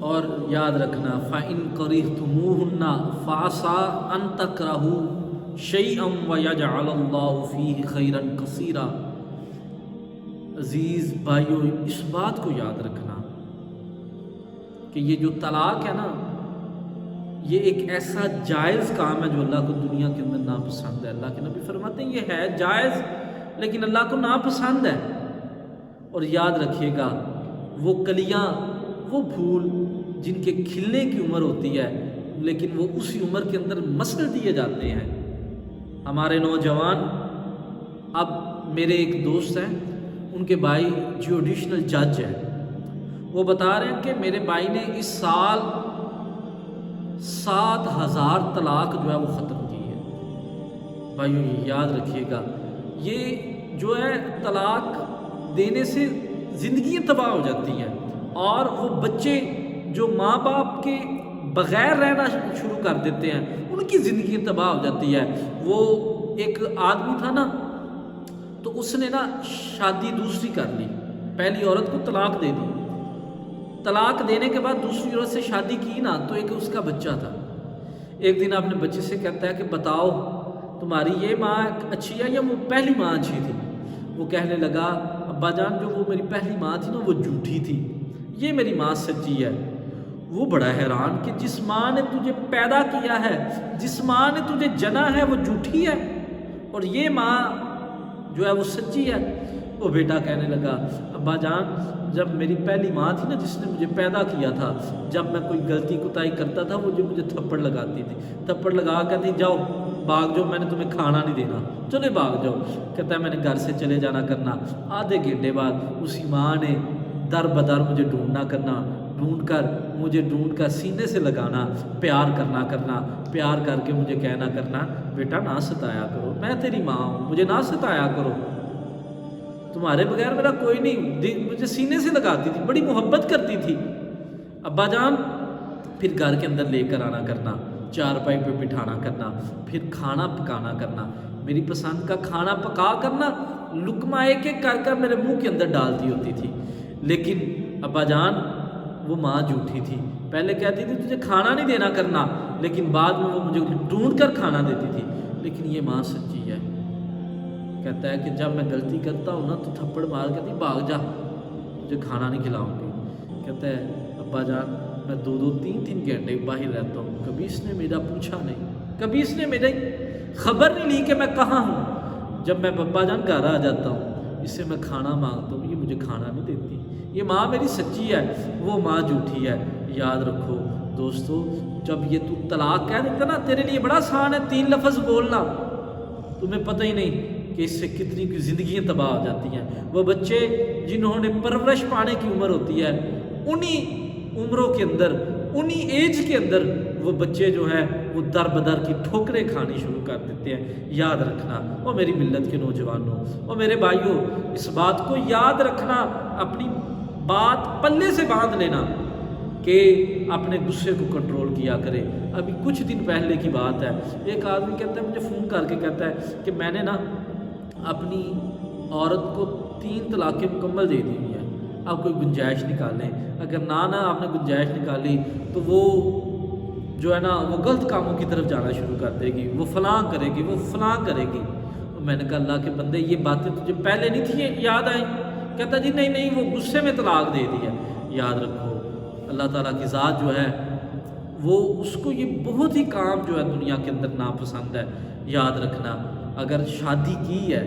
اور یاد رکھنا فَإِن كَرِهْتُمُوهُنَّ فَعَسَىٰ أَن تَكْرَهُوا شَيْئًا وَيَجْعَلَ اللَّهُ فِيهِ خَيْرًا كَثِيرًا۔ عزیز بھائیو، اس بات کو یاد رکھنا کہ یہ جو طلاق ہے نا، یہ ایک ایسا جائز کام ہے جو اللہ کو دنیا کے اندر ناپسند ہے۔ اللہ کے نبی فرماتے ہیں یہ ہے جائز لیکن اللہ کو ناپسند ہے۔ اور یاد رکھیے گا وہ کلیاں، وہ پھول جن کے کھلنے کی عمر ہوتی ہے لیکن وہ اسی عمر کے اندر مسل دیے جاتے ہیں۔ ہمارے نوجوان، اب میرے ایک دوست ہیں، ان کے بھائی جوڈیشنل جج ہیں، وہ بتا رہے ہیں کہ میرے بھائی نے اس سال 7,000 طلاق جو ہے وہ ختم کی ہے۔ بھائیو یہ یاد رکھیے گا، یہ جو ہے طلاق دینے سے زندگیاں تباہ ہو جاتی ہیں، اور وہ بچے جو ماں باپ کے بغیر رہنا شروع کر دیتے ہیں ان کی زندگی تباہ ہو جاتی ہے۔ وہ ایک آدمی تھا نا، تو اس نے نا شادی دوسری کر لی، پہلی عورت کو طلاق دے دی، طلاق دینے کے بعد دوسری عورت سے شادی کی نا، تو ایک اس کا بچہ تھا۔ ایک دن اپنے بچے سے کہتا ہے کہ بتاؤ تمہاری یہ ماں اچھی ہے یا وہ پہلی ماں اچھی تھی؟ وہ کہنے لگا ابا جان جو وہ میری پہلی ماں تھی نا وہ جھوٹی تھی، یہ میری ماں سچی ہے۔ وہ بڑا حیران کہ جس ماں نے تجھے پیدا کیا ہے، جس ماں نے تجھے جنا ہے وہ جھوٹی ہے اور یہ ماں جو ہے وہ سچی ہے۔ وہ بیٹا کہنے لگا ابا جان جب میری پہلی ماں تھی نا جس نے مجھے پیدا کیا تھا، جب میں کوئی غلطی کوتاہی کرتا تھا وہ جو مجھے تھپڑ لگاتی تھی، تھپڑ لگا کہتی جاؤ بھاگ جاؤ، میں نے تمہیں کھانا نہیں دینا، چلے بھاگ جاؤ۔ کہتا ہے میں نے گھر سے چلے جانا کرنا، آدھے گھنٹے بعد اسی ماں نے در بدر مجھے ڈھونڈنا کرنا، مجھے ڈھونڈ کر سینے سے لگانا، پیار کرنا پیار کر کے مجھے کہنا کرنا بیٹا نہ ستایا کرو، میں تیری ماں ہوں، مجھے نہ ستایا کرو، تمہارے بغیر میرا کوئی نہیں، مجھے سینے سے لگاتی تھی، بڑی محبت کرتی تھی۔ ابا جان پھر گھر کے اندر لے کر آنا کرنا، چارپائی پہ بٹھانا کرنا، پھر کھانا پکانا کرنا، میری پسند کا کھانا پکا کرنا، لقمہ ایک ایک کر کر میرے منہ کے اندر ڈالتی ہوتی تھی۔ لیکن ابا جان وہ ماں جھوٹی تھی، پہلے کہتی تھی تجھے کھانا نہیں دینا کرنا، لیکن بعد میں وہ مجھے ڈھونڈ کر کھانا دیتی تھی، لیکن یہ ماں سچی ہے۔ کہتا ہے کہ جب میں غلطی کرتا ہوں نا تو تھپڑ مار کہتی بھاگ جا، مجھے کھانا نہیں کھلاؤں گی۔ کہتا ہے ابا جان میں 2-2 3-3 گھنٹے باہر رہتا ہوں، کبھی اس نے میرا پوچھا نہیں، کبھی اس نے میری خبر نہیں لی کہ میں کہاں ہوں۔ جب میں ابا جان گھر آ جاتا ہوں اس سے میں کھانا مانگتا ہوں، یہ مجھے کھانا نہیں دیتی، یہ ماں میری سچی ہے، وہ ماں جھوٹی ہے۔ یاد رکھو دوستو، جب یہ تو طلاق کہہ دیتا نا، تیرے لیے بڑا آسان ہے 3 لفظ بولنا، تمہیں پتہ ہی نہیں کہ اس سے کتنی کی زندگیاں تباہ ہو جاتی ہیں۔ وہ بچے جنہوں نے پرورش پانے کی عمر ہوتی ہے، انہی عمروں کے اندر، انہی ایج کے اندر وہ بچے جو ہیں وہ در بدر کی ٹھوکریں کھانی شروع کر دیتے ہیں۔ یاد رکھنا، اور میری ملت کے نوجوانوں اور میرے بھائیوں، اس بات کو یاد رکھنا، اپنی بات پلے سے باندھ لینا کہ اپنے غصے کو کنٹرول کیا کرے۔ ابھی کچھ دن پہلے کی بات ہے، ایک آدمی کہتا ہے مجھے فون کر کے کہتا ہے کہ میں نے نا اپنی عورت کو 3 طلاقیں مکمل دے دی ہیں، آپ کوئی گنجائش نکالیں، اگر نہ آپ نے گنجائش نکالی تو وہ جو ہے نا وہ غلط کاموں کی طرف جانا شروع کر دے گی، وہ فلاں کرے گی، وہ فلاں کرے گی۔ میں نے کہا اللہ کے بندے یہ باتیں تجھے پہلے نہیں تھی یاد آئیں؟ کہتا جی نہیں وہ غصے میں طلاق دے دی ہے۔ یاد رکھو اللہ تعالیٰ کی ذات جو ہے وہ اس کو یہ بہت ہی کام جو ہے دنیا کے اندر ناپسند ہے۔ یاد رکھنا اگر شادی کی ہے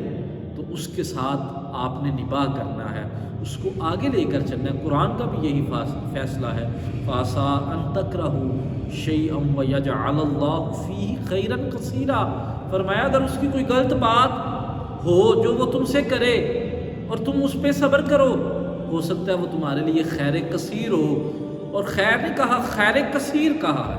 تو اس کے ساتھ آپ نے نباہ کرنا ہے، اس کو آگے لے کر چلنا ہے۔ قرآن کا بھی یہی فیصلہ ہے، فَعَسَىٰ أَن تَكْرَهُوا شَيْئًا وَيَجْعَلَ اللَّهُ فِيهِ خَيْرًا كَثِيرًا۔ فرمایا اگر اس کی کوئی غلط بات ہو جو وہ تم سے کرے اور تم اس پہ صبر کرو، ہو سکتا ہے وہ تمہارے لیے خیر کثیر ہو، اور خیر نے کہا خیر کثیر کہا ہے۔